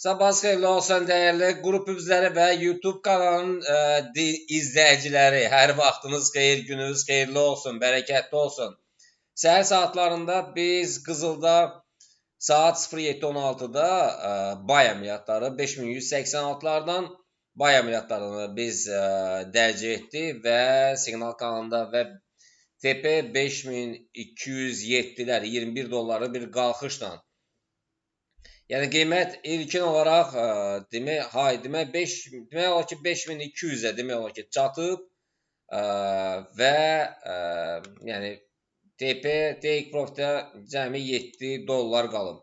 Sabahınız xeyirli olsun dəyərli qrup üzvləri və YouTube kanalının izləyiciləri. Hər vaxtınız xeyir, gününüz xeyirli olsun, bərəkətli olsun. Səhər saatlarında biz Qızılda saat 07:16-da bay əməliyyatları 5186-lardan bay əməliyyatlarını biz dərc etdik və Siqnal kanalında və TP 5207-lər 21 dolları bir qalxışla. Yəni qiymət ilkin olaraq demək olar ki 5200-ə demək olar ki çatıb və yəni TP Take Profit'ə cəmi 7 dollar qalıb.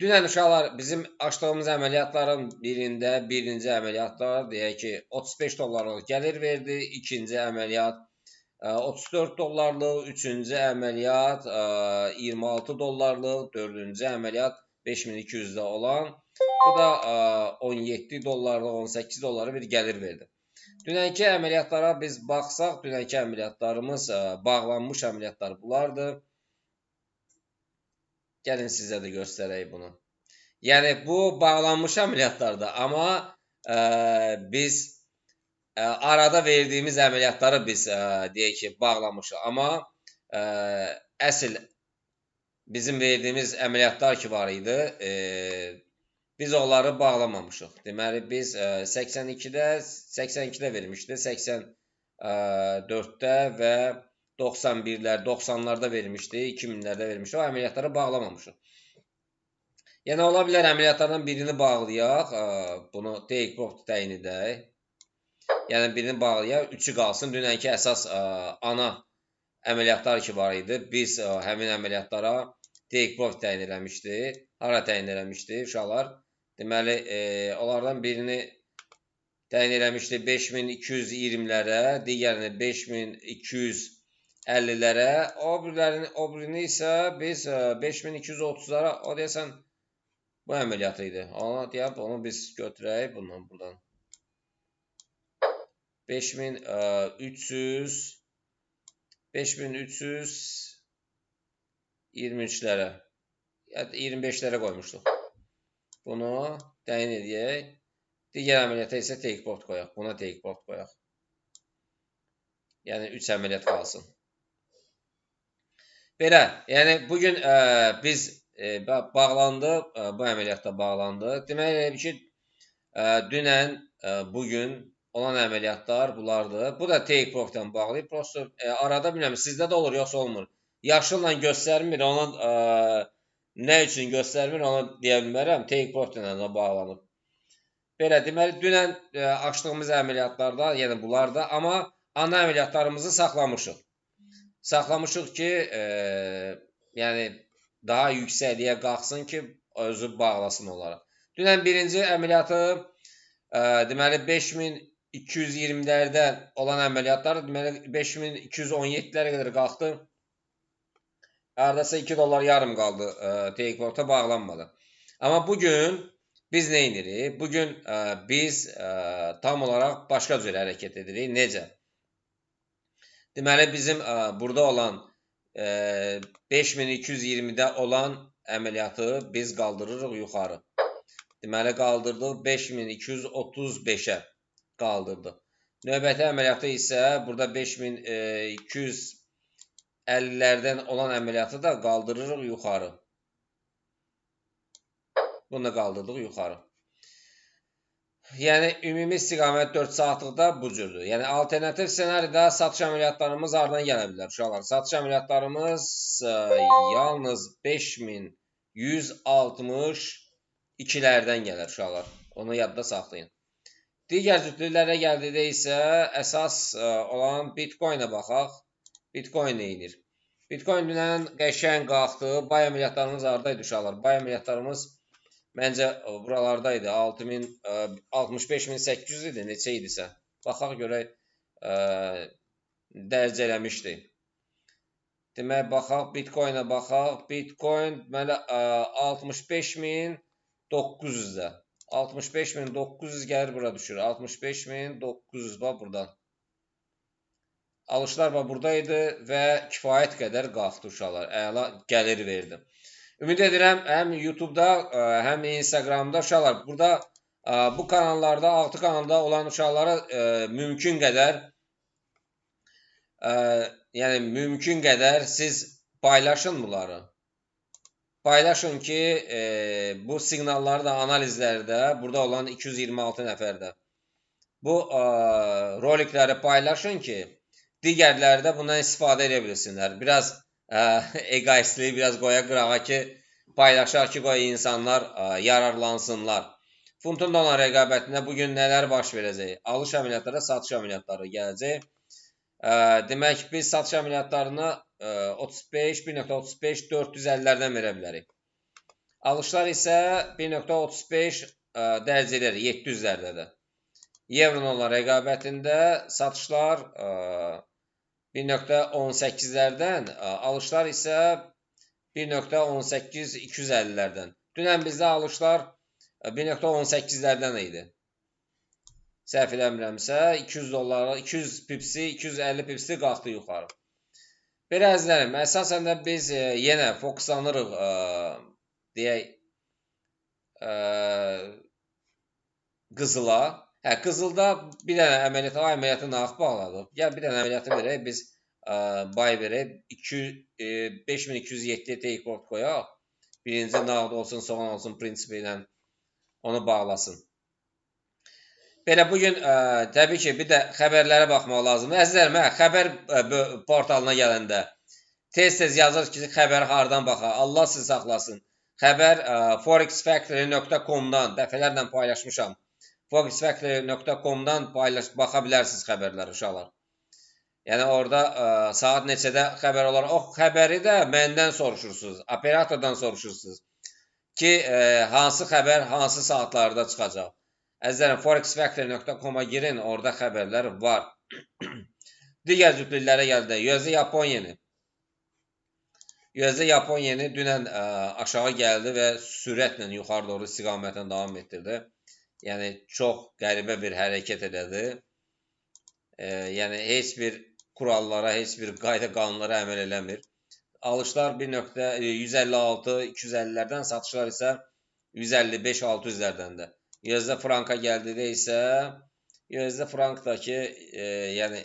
Dünən uşaqlar bizim açdığımız əməliyyatların birində birinci əməliyyatlar deyək ki 35 dollarlıq gəlir verdi, ikinci əməliyyat 34 dollarlıq, üçüncü əməliyyat 26 dollarlıq, dördüncü əməliyyat 5200'də olan, bu da 17 dollarlıq, 18 dolları bir gəlir verdi. Dünənki əməliyyatlara biz baxsaq, dünənki əməliyyatlarımız bağlanmış əməliyyatlar bunlardır. Gəlin sizə də göstərək bunu. Yəni bu bağlanmış əməliyyatlardır, amma biz arada verdiyimiz əməliyyatları biz deyək ki bağlamışıq, amma əsl bizim verdiyimiz əməliyyatlar ki var idi, biz onları bağlamamışıq. Deməli biz 82-də vermişdi, 84-də və 91'lər, 90'larda vermişdi, 2000'lərdə vermişdi. O əməliyyatları bağlamamışıq. Yəni ola bilər əməliyyatlardan birini bağlayaq, bunu Take Profit təyin edək. Yəni birini bağlayaq, 3'ü qalsın. Dünənki əsas ana əməliyyatlar ki var idi. Biz həmin əməliyyatlara Take Profit təyin eləmişdi. Hara təyin eləmişdi uşaqlar? Deməli, onlardan birini təyin eləmişdi 5220'lərə, digərini 5250'lərə, o birini isə biz 5230'lara, o deyəsən bu əməliyyatı idi. Ona deyək, onu biz götürək bundan buradan. 5323'lərə, ya 25'lərə qoymuşduq. Bunu təyin edək. Digər əməliyyata isə Take Profit qoyaq. Buna Take Profit qoyaq. Yəni 3 əməliyyat qalsın. Belə, yəni bugün biz bağlandı, bu əməliyyatda bağlandı. Demək ki, dünən, bugün olan əməliyyatlar bunlardır. Bu da Take Profit'dən bağlı. Prosto arada bilmirəm, sizdə də olur, yoxsa olmur. Yaşılla göstərmir, onun nə üçün göstərmir, onu deyə bilmərəm. Take Profit'lə də bağlanıb. Belə, deməli, dünən açdığımız əməliyyatlarda, yəni bunlarda, amma ana əməliyyatlarımızı saxlamışıq. Saxlamışıq ki, yəni daha yüksəkliyə qalxsın ki, özü bağlasın onlara. Dünən birinci əməliyyatı, deməli, 5220'lərdən olan əməliyyatlar, deməli, 5217'lərə qədər qalxdı. Aradasa 2 dollar yarım qaldı, Take Profit'a bağlanmadı. Amma bugün biz nə edirik? Bugün biz tam olaraq başqa cür hərəkət edirik. Necə? Deməli, bizim burada olan 5220'də olan əməliyyatı biz qaldırırıq yuxarı. Deməli, qaldırdıq 5235'ə qaldırdıq. Növbəti əməliyyatı isə burada 5250'lərdən olan əməliyyatı da qaldırırıq yuxarı. Bunu da qaldırdıq yuxarı. Yəni, ümumi istiqamət 4 saatlıqda bu cürdür. Yəni, alternativ senarida satış əməliyyatlarımız aradan gələ bilər uşaqlar. Satış əməliyyatlarımız yalnız 5162'lərdən gələr uşaqlar. Onu yadda saxlayın. Digər cütlüklərə gəldikdə isə əsas olan Bitcoin-ə baxaq. Bitcoin neyinir? Bitcoin dünən qəşəng qalxdı. Bay əməliyyatlarımız haradaydı uşaqlar? Bay əməliyyatlarımız məncə buralardaydı. 65.800 idi, neçə idisə. Baxaq görək, dərc eləmişdi. Demək, baxaq, Bitcoin-ə baxaq. Bitcoin deməli 65.900-də. 65.900 gəlir bura düşür. 65.900 var buradan. Alışlar var buradaydı və kifayət qədər qalxdı uşaqlar. Əla gəlir verdi. Ümid edirəm həm YouTube-da, həm Instagram-da uşaqlar, burada bu kanallarda, 6 kanalda olan uşaqlara mümkün qədər yəni mümkün qədər siz paylaşın bunları. Paylaşın ki, bu siqnalları da analizlərdə burada olan 226 nəfərdə bu rolikləri paylaşın ki, digərləri də bundan istifadə edə bilsinlər. Biraz egoistliyi biraz qoya qırağa ki, paylaşaq ki, qoy insanlar yararlansınlar. Funtun dollar rəqabətində bugün nələr baş verəcək? Alış əməliyyatları, satış əməliyyatları gələcək. Demək, biz satış əməliyyatlarını 1.35 450-lərdən verə bilərik. Alışlar isə 1.35 dərəcələri 700-lərdədir. Euro-dollar rəqabətində satışlar 1.18-lərdən, alışlar isə 1.18 250-lərdən. Dünən bizdə alışlar 1.18-lərdən idi. Səhv eləmirəmsə, 200 dollara, 200 pipsi, 250 pipsi qalxdı yuxarı. Belə əzizlərim, əsasən də biz yenə fokuslanırıq, deyək, qızıla. Qızılda bir dənə əməliyyatı nağd bağladıq. Gəl bir dənə əməliyyatı verək, biz bay verək, 5207 take profit qoyaq. Birinci nağd olsun, soğan olsun prinsipi ilə onu bağlasın. Belə bugün təbii ki, bir də xəbərlərə baxmaq lazımdır. Əzizlərim, xəbər portalına gələndə tez-tez yazır ki, xəbər hardan baxa, Allah sizi saxlasın. Xəbər forexfactory.com-dan dəfələrlə paylaşmışam. forexfactory.com-dan baxa bilərsiniz xəbərləri uşaqlar. Yəni orada saat neçədə xəbər olar. O xəbəri də məndən soruşursunuz, operatordan soruşursunuz ki, hansı xəbər hansı saatlarda çıxacaq. Əzizlərim, forexfactory.com-a girin, orada xəbərlər var. Digər cütlüklərə gəldi. USD Yapon yeni dünən aşağı gəldi və sürətlə yuxarı doğru istiqamətlə davam etdirdi. Yəni, çox qəribə bir hərəkət elədi. Yəni, heç bir kurallara, heç bir qayda qanunlara əməl eləmir. Alışlar 1.156, 250-lərdən, satışlar isə 155-600-lərdəndir. USD franka gəldikdə isə USD frankdakı, yəni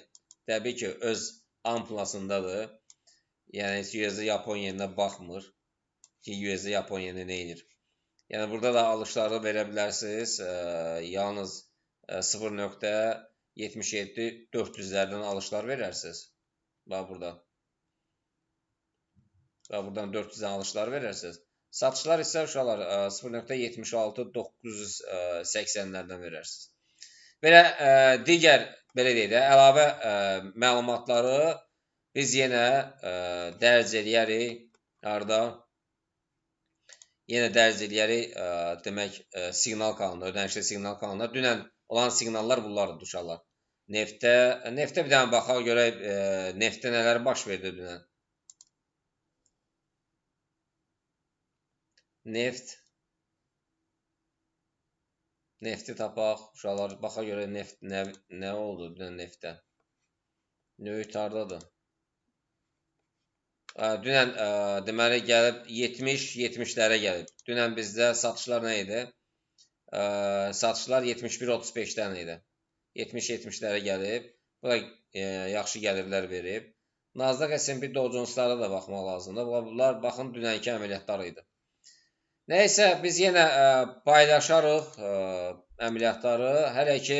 təbii ki, öz amplasındadır. Yəni USD Yapon yeninə baxmır ki, USD Yapon yeni nə edir. Yəni burada da alışları verə bilərsiniz. Yalnız 0.77 400-lərdən alışlar verərsiniz. Bax burada. Bax buradan 400-dən alışlar verərsiniz. Satışlar isə uşaqlar 0.76 980-lərdən verərsiniz. Belə digər, belə deyək də, əlavə məlumatları biz yenə dərc eləyərik. Harada? Yenə dərc eləyərik, demək, siqnal kanalında, ödənişli siqnal kanalında. Dünən olan siqnallar bunlardır uşaqlar. Neftə bir dənə baxaq görək, neftdə nələr baş verdi dünən. Nefti tapaq, uşaqlar, baxa görə neft nə oldu dünən neftdə? Növt hardadır? Dünən deməli gəlib 70-70-lərə gəlib. Dünən bizdə satışlar nə idi? Satışlar 71-35-dən idi. 70-70-lərə gəlib. Bu da yaxşı gəlirlər verib. Nasdaq S&P Dow Jones-lara da baxmaq lazımdır. Bunlar baxın dünənki əməliyyatlar idi. Nəysə, biz yenə paylaşarıq əməliyyatları. Hələ ki,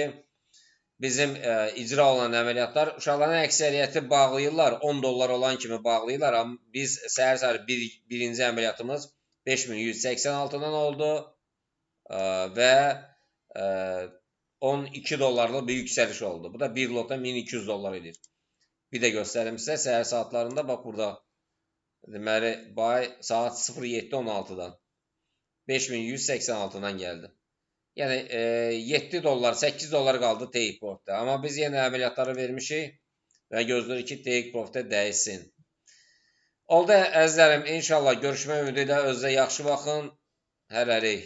bizim icra olan əməliyyatlar, uşaqların əksəriyyəti bağlayırlar, 10 dollar olan kimi bağlayırlar. Amma biz səhər-səhər birinci əməliyyatımız 5186-dan oldu və 12 dollarlı bir yüksəliş oldu. Bu da bir lota 1200 dollar edir. Bir də göstərim sizə səhər saatlarında, bax burada, deməli, saat 07:16-dan 5186-dan gəldi. Yəni 7 dollar, 8 dollar qaldı take profitdə. Amma biz yenə əməliyyatları vermişik və gözləyirik ki, take profitə dəysin. Oldu əzizlərim, inşallah görüşmək ümidi ilə özünüzə yaxşı baxın. Hələlik.